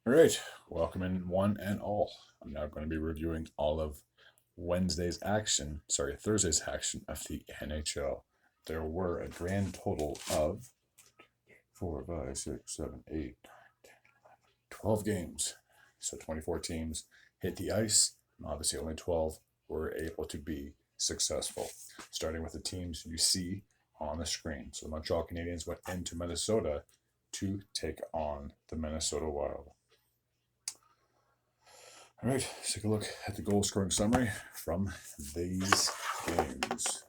All right, welcome in one and all. I'm now going to be reviewing all of Thursday's action of the NHL. There were a grand total of 4, 5, 6, 7, 8, 12 games. So 24 teams hit the ice, and obviously only 12 were able to be successful. Starting with the teams you see on the screen. So the Montreal Canadiens went into Minnesota to take on the Minnesota Wild. All right, let's take a look at the goal scoring summary from these games.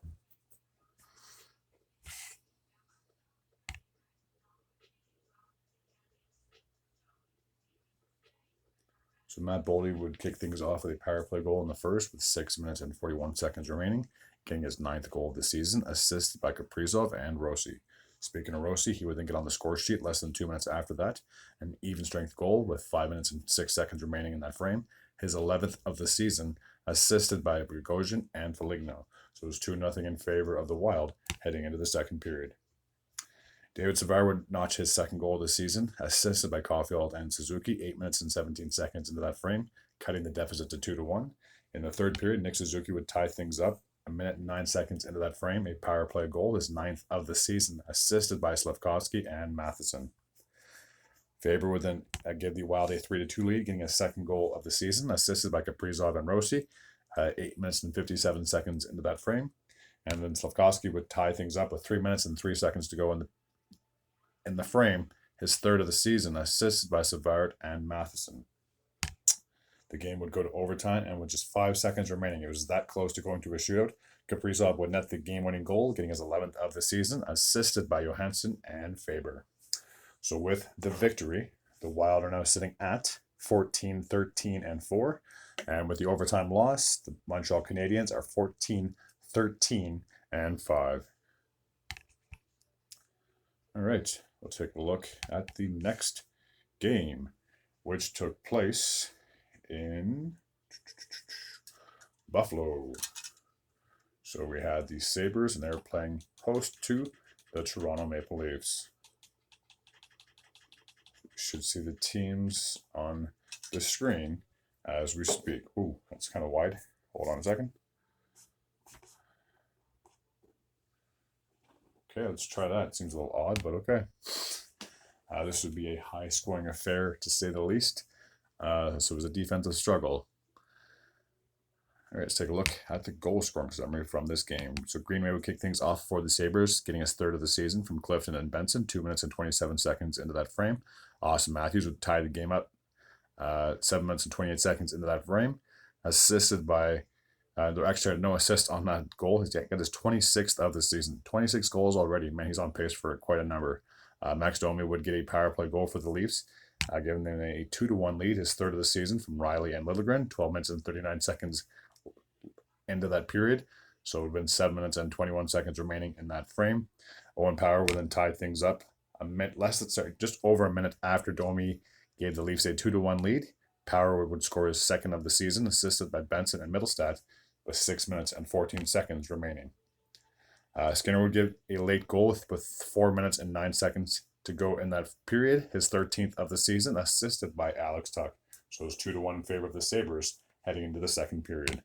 So Matt Boldy would kick things off with a power play goal in the first with 6 minutes and 41 seconds remaining, getting his 9th goal of the season, assisted by Kaprizov and Rossi. Speaking of Rossi, he would then get on the score sheet less than 2 minutes after that, an even strength goal with 5 minutes and 6 seconds remaining in that frame, his 11th of the season, assisted by Bogosian and Foligno. So it was 2-0 in favor of the Wild heading into the second period. David Savard would notch his second goal of the season, assisted by Caulfield and Suzuki, 8 minutes and 17 seconds into that frame, cutting the deficit to 2-1. In the third period, Nick Suzuki would tie things up a minute and 9 seconds into that frame, a power play goal, his 9th of the season, assisted by Slafkovsky and Matheson. Faber would then give the Wild a 3-2 lead, getting a second goal of the season, assisted by Kaprizov and Rossi, 8 minutes and 57 seconds into that frame. And then Slafkovsky would tie things up with 3 minutes and 3 seconds to go in the frame, his 3rd of the season, assisted by Savard and Matheson. The game would go to overtime, and with just 5 seconds remaining, it was that close to going to a shootout. Kaprizov would net the game-winning goal, getting his 11th of the season, assisted by Johansson and Faber. So with the victory, the Wild are now sitting at 14, 13, and 4. And with the overtime loss, the Montreal Canadiens are 14, 13, and 5. All right, we'll take a look at the next game, which took place in Buffalo. So we had the Sabres, and they were playing host to the Toronto Maple Leafs. We should see the teams on the screen as we speak. Ooh, that's kind of wide. Hold on a second. Okay, let's try that. It seems a little odd, but okay. This would be a high-scoring affair, to say the least. So it was a defensive struggle. All right, let's take a look at the goal scoring summary from this game. So Greenway would kick things off for the Sabres, getting his 3rd of the season from Clifton and Benson, 2 minutes and 27 seconds into that frame. Austin Matthews would tie the game up 7 minutes and 28 seconds into that frame, assisted by there actually had no assist on that goal. He's got his 26th of the season. 26 goals already. Man, he's on pace for quite a number. Max Domi would get a power play goal for the Leafs, giving them a 2-1 lead, his 3rd of the season from Riley and Liljegren, 12 minutes and 39 seconds into that period. So it would have been 7 minutes and 21 seconds remaining in that frame. Owen Power would then tie things up just over a minute after Domi gave the Leafs a 2-1 lead. Power would score his 2nd of the season, assisted by Benson and Middlestat, with 6 minutes and 14 seconds remaining. Skinner would give a late goal with 4 minutes and 9 seconds to go in that period, his 13th of the season, assisted by Alex Tuch. So it was 2-1 in favor of the Sabres heading into the second period.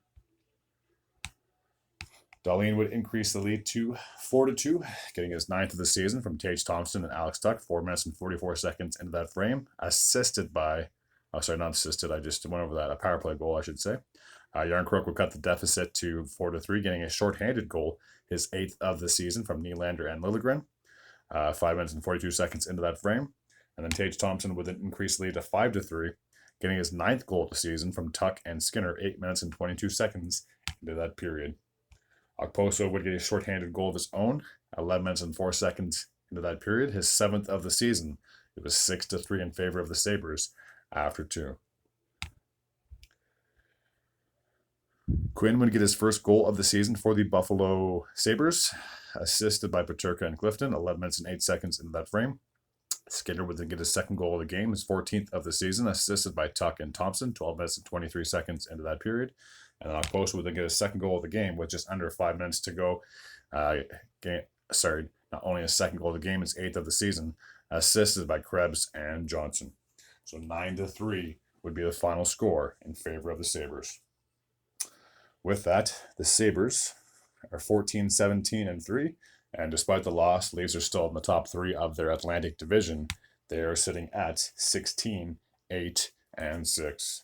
Darlene would increase the lead to 4-2, getting his 9th of the season from Tage Thompson and Alex Tuch, 4 minutes and 44 seconds into that frame, assisted by, not assisted, I just went over that, a power play goal, I should say. Yarncrook would cut the deficit to 4-3, getting a shorthanded goal, his 8th of the season from Nylander and Liljegren, 5 minutes and 42 seconds into that frame. And then Tage Thompson would then increase the lead to 5-3, getting his 9th goal of the season from Tuch and Skinner, 8 minutes and 22 seconds into that period. Okposo would get a shorthanded goal of his own, 11 minutes and 4 seconds into that period, his 7th of the season. It was 6-3 in favor of the Sabres after 2. Quinn would get his first goal of the season for the Buffalo Sabres, assisted by Peterka and Clifton, 11 minutes and 8 seconds into that frame. Skinner would then get his 2nd goal of the game, his 14th of the season, assisted by Tuch and Thompson, 12 minutes and 23 seconds into that period. And then Okposo would then get his 2nd goal of the game with just under 5 minutes to go. Not only his 2nd goal of the game, his 8th of the season, assisted by Krebs and Johnson. So 9-3 would be the final score in favor of the Sabres. With that, the Sabres are 14-17-3, and despite the loss, Leafs are still in the top three of their Atlantic Division. They are sitting at 16-8-6.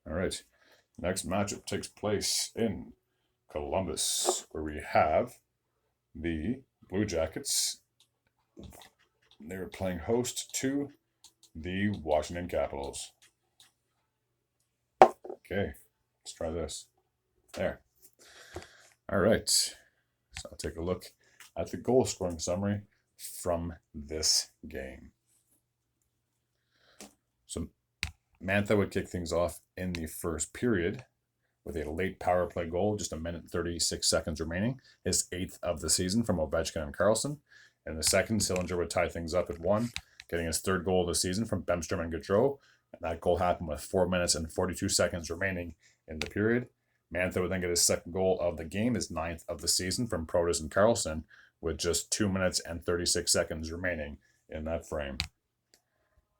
All right, next matchup takes place in Columbus, where we have the Blue Jackets. They were playing host to the Washington Capitals. Okay, let's try this. There. All right, so I'll take a look at the goal scoring summary from this game. So Mantha would kick things off in the first period with a late power play goal, just a minute and 36 seconds remaining, his 8th of the season from Ovechkin and Karlsson. In the second, Sillinger would tie things up at 1, getting his 3rd goal of the season from Bemstrom and Gaudreau. And that goal happened with 4 minutes and 42 seconds remaining in the period. Mantha would then get his 2nd goal of the game, his 9th of the season from Protas and Karlsson, with just 2 minutes and 36 seconds remaining in that frame.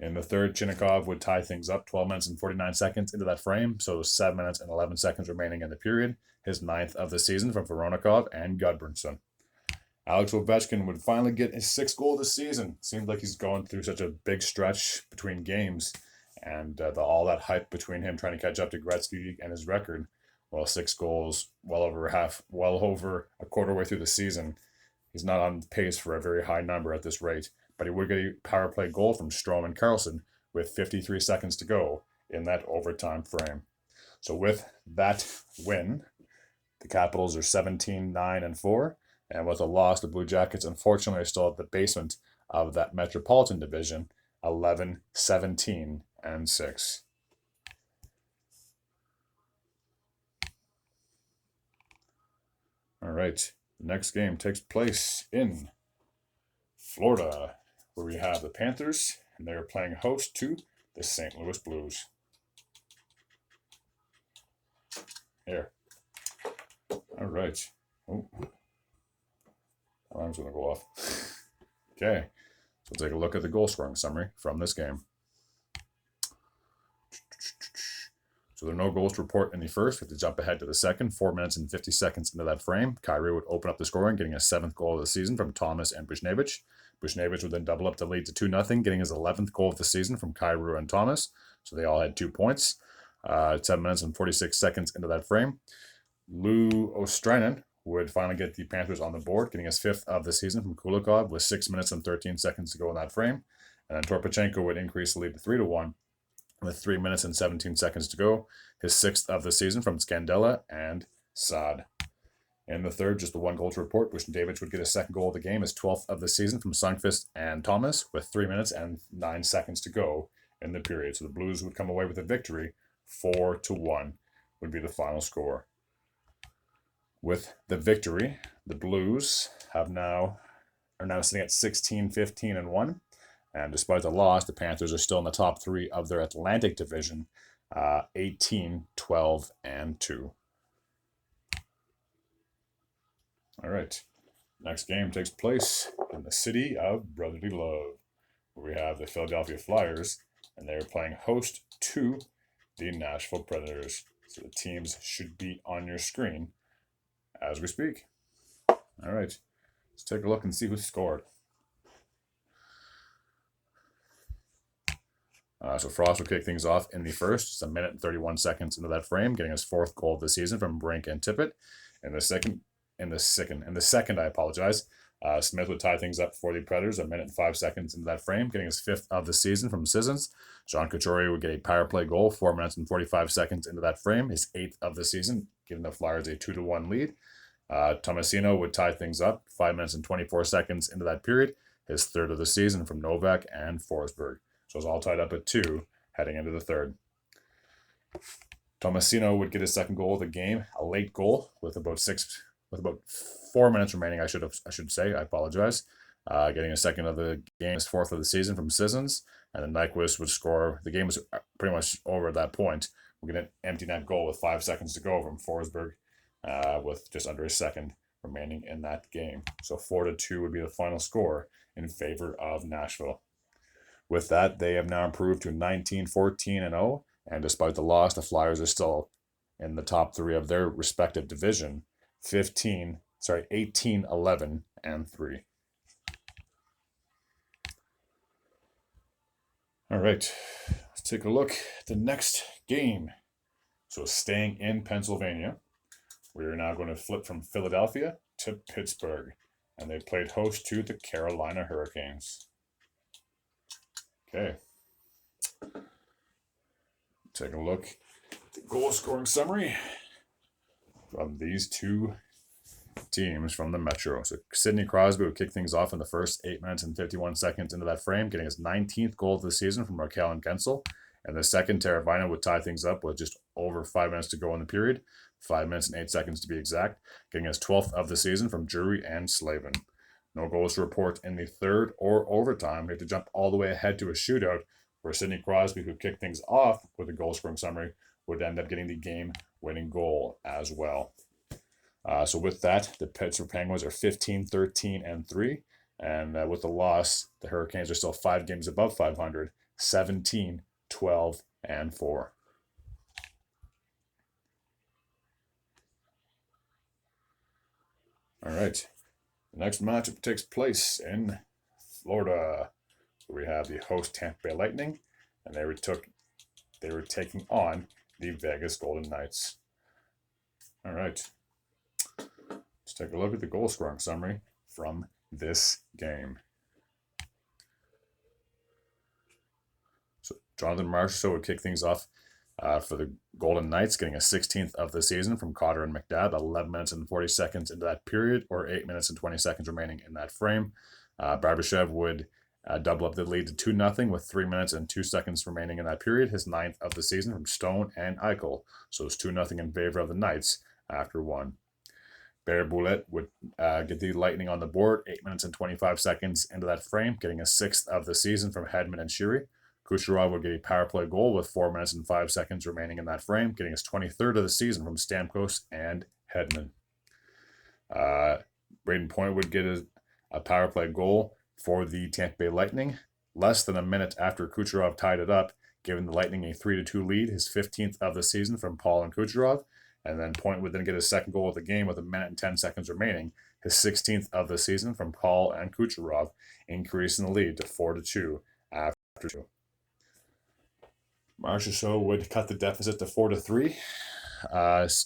In the third, Chinnikov would tie things up 12 minutes and 49 seconds into that frame, so 7 minutes and 11 seconds remaining in the period, his 9th of the season from Voronikov and Gudbranson. Alex Ovechkin would finally get his 6th goal of the season. Seems like he's going through such a big stretch between games, and all that hype between him trying to catch up to Gretzky and his record. Well, 6 goals, well over a quarter way through the season. He's not on pace for a very high number at this rate, but he would get a power play goal from Strome and Karlsson with 53 seconds to go in that overtime frame. So with that win, the Capitals are 17-9-4, and with a loss, the Blue Jackets unfortunately are still at the basement of that Metropolitan Division, 11-17-6. All right, the next game takes place in Florida, where we have the Panthers, and they're playing host to the St. Louis Blues. Here. All right. Oh, alarm's going to go off. Okay, so we'll take a look at the goal scoring summary from this game. So there are no goals to report in the first. We have to jump ahead to the second. 4 minutes and 50 seconds into that frame, Kyrie would open up the scoring, getting his 7th goal of the season from Thomas and Buchnevich. Buchnevich would then double up the lead to 2-0, getting his 11th goal of the season from Kyrie and Thomas. So they all had 2 points. 7 minutes and 46 seconds into that frame, Lou Ostrainen would finally get the Panthers on the board, getting his 5th of the season from Kulikov with 6 minutes and 13 seconds to go in that frame. And then Torpachenko would increase the lead to 3-1 with 3 minutes and 17 seconds to go, his 6th of the season from Scandella and Saad. In the third, just the 1 goal to report, Buchnevich would get his 2nd goal of the game, his 12th of the season from Sundqvist and Thomas with 3 minutes and 9 seconds to go in the period. So the Blues would come away with a victory, 4-1 would be the final score. With the victory, the Blues are now sitting at 16-15-1. And despite the loss, the Panthers are still in the top 3 of their Atlantic Division, 18-12-2. All right. Next game takes place in the city of brotherly love, where we have the Philadelphia Flyers, and they're playing host to the Nashville Predators. So the teams should be on your screen as we speak. All right. Let's take a look and see who scored. So Frost will kick things off in the first, just a minute and 31 seconds into that frame, getting his 4th goal of the season from Brink and Tippett. In the second, Smith would tie things up for the Predators, a minute and 5 seconds into that frame, getting his 5th of the season from Sissons. Jean Couturier would get a power play goal, 4 minutes and 45 seconds into that frame, his 8th of the season, giving the Flyers a 2-1 lead. Tomasino would tie things up, 5 minutes and 24 seconds into that period, his 3rd of the season from Novak and Forsberg. So it's all tied up at 2 heading into the third. Tomasino would get his 2nd goal of the game, a late goal with about 4 minutes remaining. I should say. I apologize. Getting his 2nd of the game, his 4th of the season from Sissons, and then Nyquist would score. The game was pretty much over at that point. We're getting an empty net goal with 5 seconds to go from Forsberg, with just under his 2nd remaining in that game. So 4-2 would be the final score in favor of Nashville. With that, they have now improved to 19-14-0, and despite the loss, the Flyers are still in the top three of their respective division, 18-11-3. All right, let's take a look at the next game. So staying in Pennsylvania, we are now going to flip from Philadelphia to Pittsburgh, and they played host to the Carolina Hurricanes. Okay. Take a look at the goal scoring summary from these two teams from the Metro. So Sidney Crosby would kick things off in the first 8 minutes and 51 seconds into that frame, getting his 19th goal of the season from Raquel and Gensel. And the second, Teravainen would tie things up with just over 5 minutes to go in the period, 5 minutes and 8 seconds to be exact, getting his 12th of the season from Drury and Slavin. No goals to report in the third or overtime. We have to jump all the way ahead to a shootout where Sidney Crosby, who kicked things off with a goal scoring summary, would end up getting the game-winning goal as well. So with that, the Pittsburgh Penguins are 15-13-3, and with the loss, the Hurricanes are still 5 games above 500, 17-12-4. All right, the next matchup takes place in Florida. We have the host Tampa Bay Lightning, and they were taking on the Vegas Golden Knights. All right. Let's take a look at the goal scoring summary from this game. So Jonathan Marchessault would kick things off for the Golden Knights, getting a 16th of the season from Cotter and McNabb, 11 minutes and 40 seconds into that period, or 8 minutes and 20 seconds remaining in that frame. Barbashev would double up the lead to 2-0 with 3 minutes and 2 seconds remaining in that period, his 9th of the season from Stone and Eichel. So it's 2-0 in favor of the Knights after one. Bear Boulette would get the Lightning on the board 8 minutes and 25 seconds into that frame, getting a 6th of the season from Hedman and Sheary. Kucherov would get a power play goal with 4 minutes and 5 seconds remaining in that frame, getting his 23rd of the season from Stamkos and Hedman. Braden Point would get a power play goal for the Tampa Bay Lightning less than a minute after Kucherov tied it up, giving the Lightning a 3-2 lead, his 15th of the season from Paul and Kucherov. And then Point would then get his second goal of the game with 1 minute and 10 seconds remaining, his 16th of the season from Paul and Kucherov, increasing the lead to 4-2 after 2. Marchessault would cut the deficit to 4-3,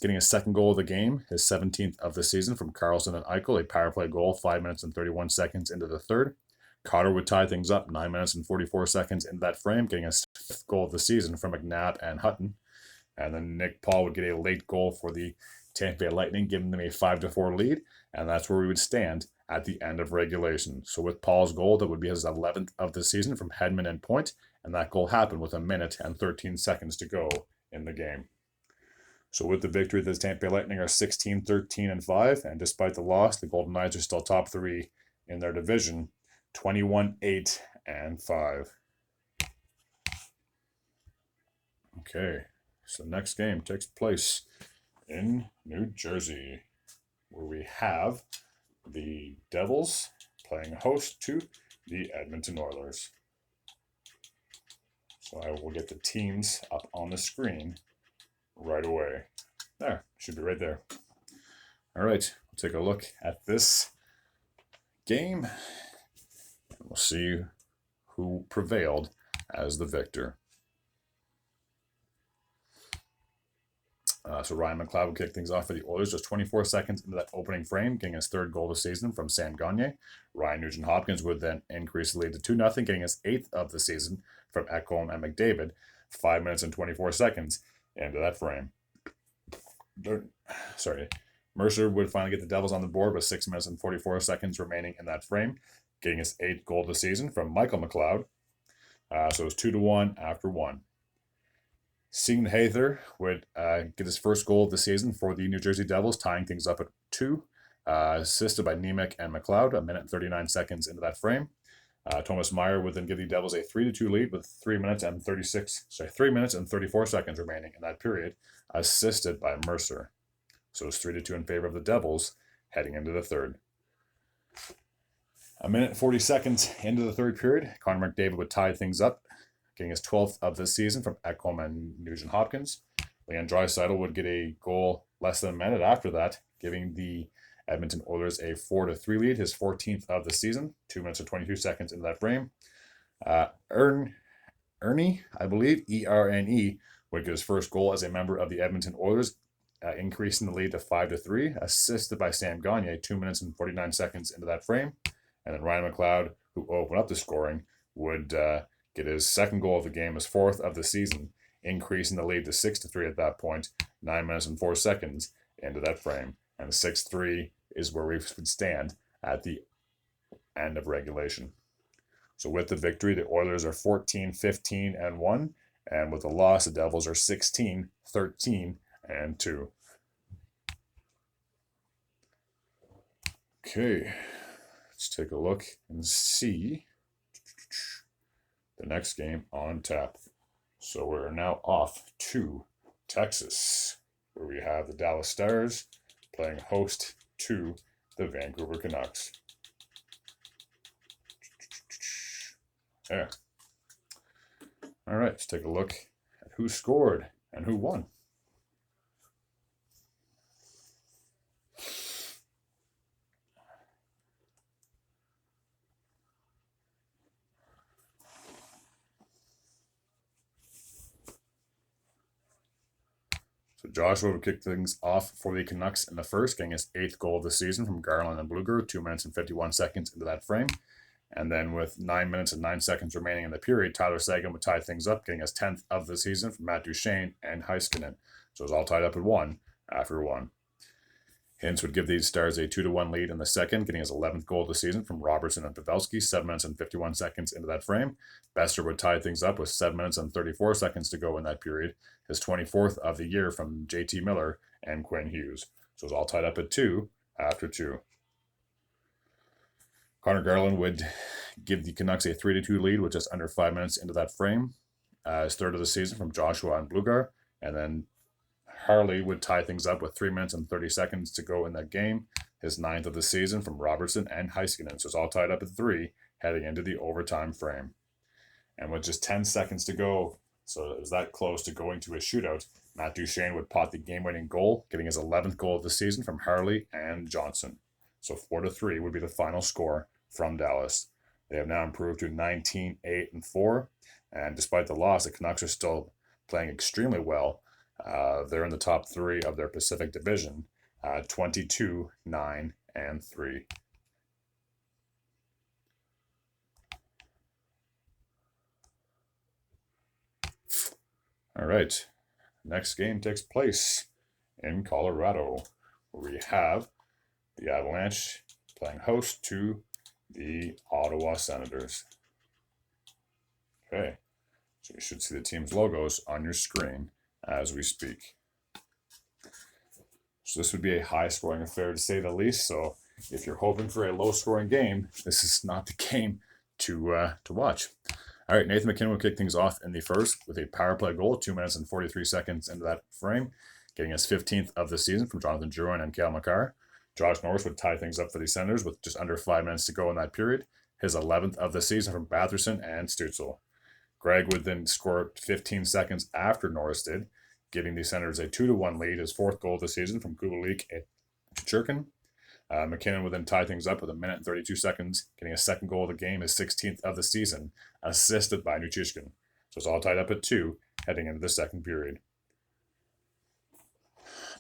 getting his second goal of the game, his 17th of the season from Carlson and Eichel, a power play goal 5 minutes and 31 seconds into the third. Cotter would tie things up 9 minutes and 44 seconds into that frame, getting his 5th goal of the season from McNabb and Hutton. And then Nick Paul would get a late goal for the Tampa Bay Lightning, giving them a 5-4 lead. And that's where we would stand at the end of regulation. So with Paul's goal, that would be his 11th of the season from Hedman and Point. And that goal happened with 1 minute and 13 seconds to go in the game. So with the victory, the Tampa Bay Lightning are 16-13-5. And despite the loss, the Golden Knights are still top 3 in their division, 21-8-5. Okay. So the next game takes place in New Jersey, where we have the Devils playing host to the Edmonton Oilers. So I will get the teams up on the screen right away. There, should be right there. All right, we'll take a look at this game, and we'll see who prevailed as the victor. So Ryan McLeod would kick things off for the Oilers just 24 seconds into that opening frame, getting his 3rd goal of the season from Sam Gagner. Ryan Nugent-Hopkins would then increase the lead to 2-0, getting his 8th of the season from Ekholm and McDavid, 5 minutes and 24 seconds into that frame. Mercer would finally get the Devils on the board with 6 minutes and 44 seconds remaining in that frame, getting his 8th goal of the season from Michael McLeod. So it was 2-1 after 1. Sean Hayter would get his 1st goal of the season for the New Jersey Devils, tying things up at 2, assisted by Nemec and McLeod, 1 minute and 39 seconds into that frame. Thomas Meyer would then give the Devils a 3-2 lead with 3 minutes and 34 seconds remaining in that period, assisted by Mercer. So it's 3-2 in favor of the Devils heading into the third. A minute 40 seconds into the third period, Connor McDavid would tie things up, getting his 12th of the season from Ekholm and Nugent Hopkins. Leon Draisaitl would get a goal less than a minute after that, giving the Edmonton Oilers a 4-3 lead, his 14th of the season, 2 minutes and 22 seconds into that frame. Ernie, I believe, ERNE, would get his first goal as a member of the Edmonton Oilers, increasing the lead to 5-3, assisted by Sam Gagner, 2 minutes and 49 seconds into that frame. And then Ryan McLeod, who opened up the scoring, would get his second goal of the game, his 4th of the season, increasing the lead to 6-3 at that point, 9 minutes and 4 seconds into that frame. And 6-3 is where we would stand at the end of regulation. So with the victory, the Oilers are 14-15-1, and with the loss, the Devils are 16-13-2. Okay, let's take a look and see the next game on tap. So we're now off to Texas, where we have the Dallas Stars playing host to the Vancouver Canucks. There. All right, let's take a look at who scored and who won. So Joshua would kick things off for the Canucks in the first, getting his 8th goal of the season from Garland and Bluger, 2 minutes and 51 seconds into that frame. And then with 9 minutes and 9 seconds remaining in the period, Tyler Seguin would tie things up, getting his 10th of the season from Matt Duchene and Heiskanen. So it was all tied up at 1 after 1. Hintz would give these Stars a 2-1 lead in the second, getting his 11th goal of the season from Robertson and Pavelski, 7 minutes and 51 seconds into that frame. Besser would tie things up with 7 minutes and 34 seconds to go in that period, his 24th of the year from JT Miller and Quinn Hughes. So it was all tied up at 2 after 2. Connor Garland would give the Canucks a 3-2 lead with just under 5 minutes into that frame, his 3rd of the season from Joshua and Bluger, and then Harley would tie things up with 3 minutes and 30 seconds to go in that game, his 9th of the season from Robertson and Heiskanen. So it's all tied up at 3, heading into the overtime frame. And with just 10 seconds to go, so it was that close to going to a shootout, Matt Duchene would pot the game-winning goal, getting his 11th goal of the season from Harley and Johnson. So 4-3 would be the final score from Dallas. They have now improved to 19-8-4, and despite the loss, the Canucks are still playing extremely well. They're in the top 3 of their Pacific Division, 22-9-3. All right, next game takes place in Colorado, where we have the Avalanche playing host to the Ottawa Senators. Okay, so you should see the team's logos on your screen as we speak. So this would be a high-scoring affair to say the least. So if you're hoping for a low-scoring game, this is not the game to watch. All right, Nathan McKinnon will kick things off in the first with a power play goal, 2 minutes and 43 seconds into that frame, getting his 15th of the season from Jonathan Drouin and Cale Makar. Josh Norris would tie things up for the Senators with just under 5 minutes to go in that period, his 11th of the season from Batherson and Stützle. Greg would then score 15 seconds after Norris did, giving the Senators a 2-1 lead, his 4th goal of the season from Kubalik and Churkin. McKinnon would then tie things up with 1 minute and 32 seconds, getting a 2nd goal of the game, his 16th of the season, assisted by Nuchishkin. So it's all tied up at 2, heading into the second period.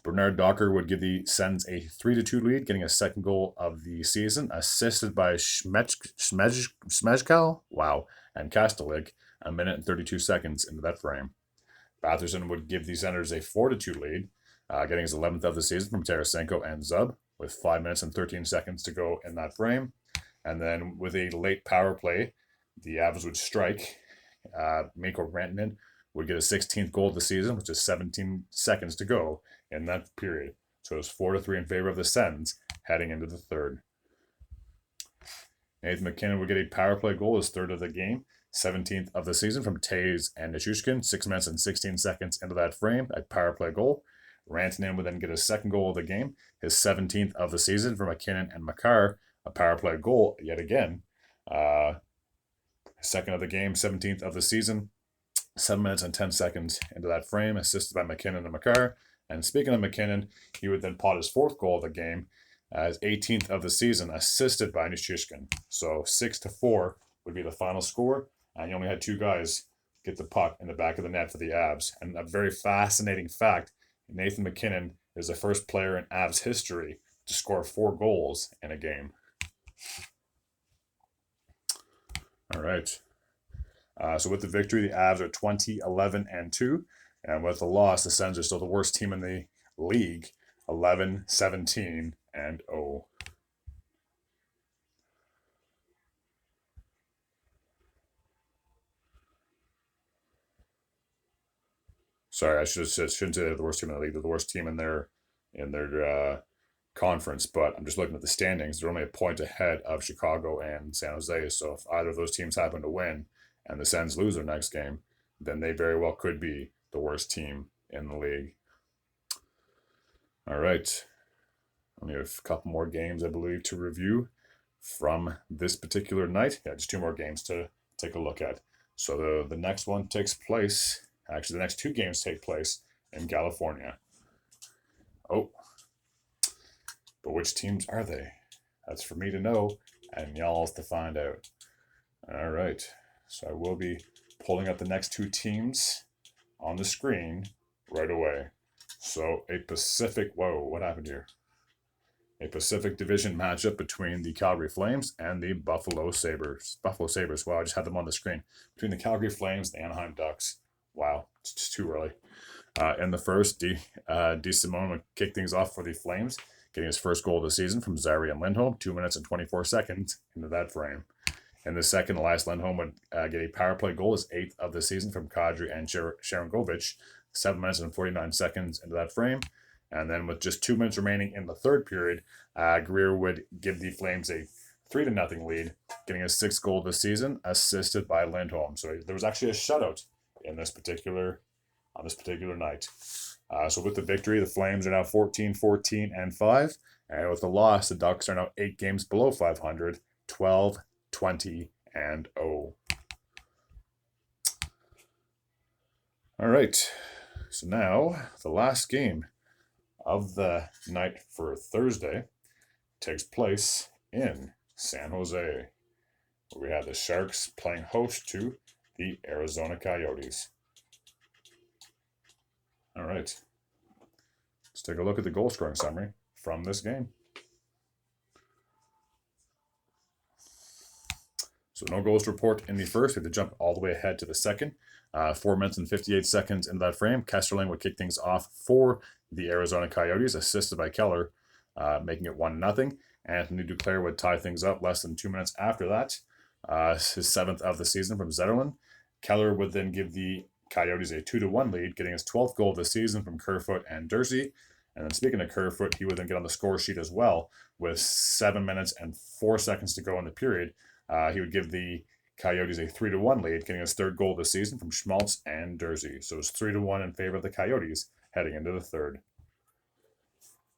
Bernard Docker would give the Sens a 3-2 lead, getting a 2nd goal of the season, assisted by Smejkal, and Kastelik, 1 minute and 32 seconds into that frame. Batherson would give the Senators a 4-2 lead, getting his 11th of the season from Tarasenko and Zub, with 5 minutes and 13 seconds to go in that frame. And then with a late power play, the Avs would strike. Mikko Rantanen would get a 16th goal of the season, which is 17 seconds to go in that period. So it was 4-3 in favor of the Sens heading into the third. Nathan McKinnon would get a power play goal, his 3rd of the game, 17th of the season from Taves and Nichushkin, 6 minutes and 16 seconds into that frame, a power play goal. Rantanen would then get his second goal of the game, his 17th of the season for McKinnon and Makar, a power play goal yet again. Second of the game, 17th of the season, 7 minutes and 10 seconds into that frame, assisted by McKinnon and Makar. And speaking of McKinnon, he would then pot his fourth goal of the game as 18th of the season, assisted by Nichushkin. So 6-4 would be the final score, and you only had two guys get the puck in the back of the net for the Avs. And a very fascinating fact, Nathan McKinnon is the first player in Avs history to score 4 goals in a game. All right. So with the victory, the Avs are 20-11-2. And with the loss, the Sens are still the worst team in the league, 11-17-0. Sorry, I shouldn't say they're the worst team in the league. They're the worst team in their conference. But I'm just looking at the standings. They're only a point ahead of Chicago and San Jose. So if either of those teams happen to win and the Sens lose their next game, then they very well could be the worst team in the league. All right. Only have a couple more games, I believe, to review from this particular night. Yeah, just 2 more games to take a look at. So the next one takes place, actually the next 2 games take place in California. Oh, but which teams are they? That's for me to know and y'all to find out. All right. So I will be pulling up the next 2 teams on the screen right away. So a Pacific, whoa, what happened here? A Pacific Division matchup between the Calgary Flames and the Buffalo Sabres. Buffalo Sabres, wow, I just had them on the screen. Between the Calgary Flames and the Anaheim Ducks. Wow, it's just too early. In the first, DeSimone would kick things off for the Flames, getting his first goal of the season from Zary and Lindholm, 2 minutes and 24 seconds into that frame. In the second, Elias Lindholm would get a power play goal, his 8th of the season from Kadri and Sharangovich, 7 minutes and 49 seconds into that frame. And then with just 2 minutes remaining in the third period, Greer would give the Flames a 3-0 lead, getting his 6th goal of the season, assisted by Lindholm. So there was actually a shutout in this particular night. So with the victory, the Flames are now 14-14-5. And with the loss, the Ducks are now 8 games below 500, 12-20-0. All right. So now the last game of the night for Thursday takes place in San Jose, where we have the Sharks playing host to the Arizona Coyotes. All right. Let's take a look at the goal scoring summary from this game. So no goals to report in the first. We have to jump all the way ahead to the second. 4 minutes and 58 seconds into that frame. Kesterling would kick things off for the Arizona Coyotes, assisted by Keller, making it 1-0. Anthony Duclair would tie things up less than 2 minutes after that. His 7th of the season from Zetterlund. Keller would then give the Coyotes a 2-1 lead, getting his 12th goal of the season from Kerfoot and Dursey. And then speaking of Kerfoot, he would then get on the score sheet as well with 7 minutes and 4 seconds to go in the period. He would give the Coyotes a 3-1 lead, getting his 3rd goal of the season from Schmaltz and Dursey. So it's 3-1 in favor of the Coyotes heading into the third.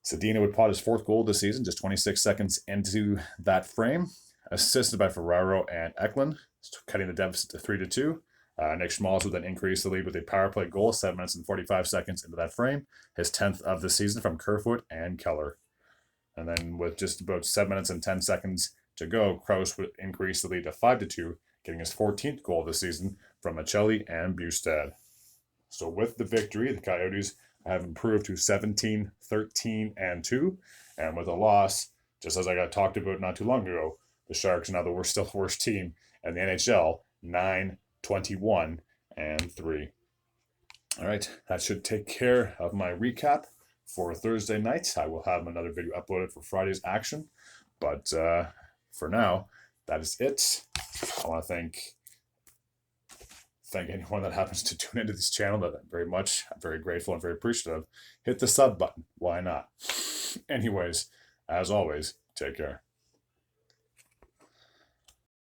Sedina would pot his 4th goal of the season, just 26 seconds into that frame, assisted by Ferraro and Eklund, cutting the deficit to 3-2. Nick Schmaltz would then increase the lead with a power play goal, 7 minutes and 45 seconds into that frame, his 10th of the season from Kerfoot and Keller. And then with just about 7 minutes and 10 seconds to go, Krause would increase the lead to 5-2, getting his 14th goal of the season from Michelli and Bustad. So with the victory, the Coyotes have improved to 17-13-2, and with a loss, just as I got talked about not too long ago, the Sharks are now the worst team in the NHL, 9-21-3. All right, that should take care of my recap for Thursday night. I will have another video uploaded for Friday's action, but for now, that is it. I want to thank anyone that happens to tune into this channel very much. I'm very grateful and very appreciative. Hit the sub button. Why not? Anyways, as always, take care.